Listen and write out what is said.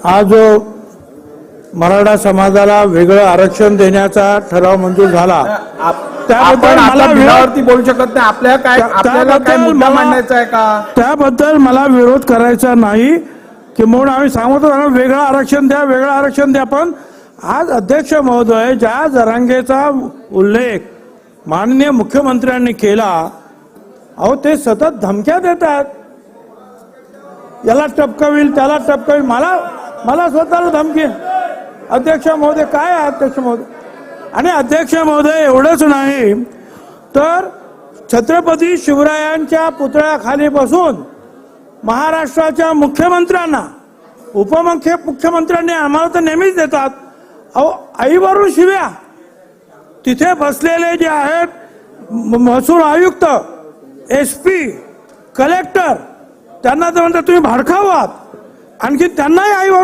हा जो मराठा समाजाला वेगळं आरक्षण देण्याचा ठराव मंजूर झाला त्याबद्दल मला बिलावरती बोलू शकत नाही. आपल्याला काय मुद्दा मांडायचा आहे का? त्याबद्दल मला विरोध करायचा नाही की म्हणून आम्ही सांगतो वेगळं आरक्षण द्या, वेगळं आरक्षण द्या. पण आज अध्यक्ष महोदय ज्या जरांगेचा उल्लेख माननीय मुख्यमंत्र्यांनी केला, अहो ते सतत धमक्या देतात, याला टपकविल त्याला टपकविल. मला स्वतःला धमकी. अध्यक्ष महोदय काय आहे अध्यक्ष महोदय? आणि अध्यक्ष महोदय एवढंच नाही तर छत्रपती शिवरायांच्या पुतळ्याखाली बसून महाराष्ट्राच्या मुख्यमंत्र्यांना उपमुख्यमंत्र्यांनी आम्हाला तर नेहमीच देतात, अहो आईवरून शिव्या. तिथे बसलेले जे आहेत महसूल आयुक्त, SP, कलेक्टर, त्यांना तर म्हणतात तुम्ही भाडखाऊ आहात. आणखी त्यांनाही आईवर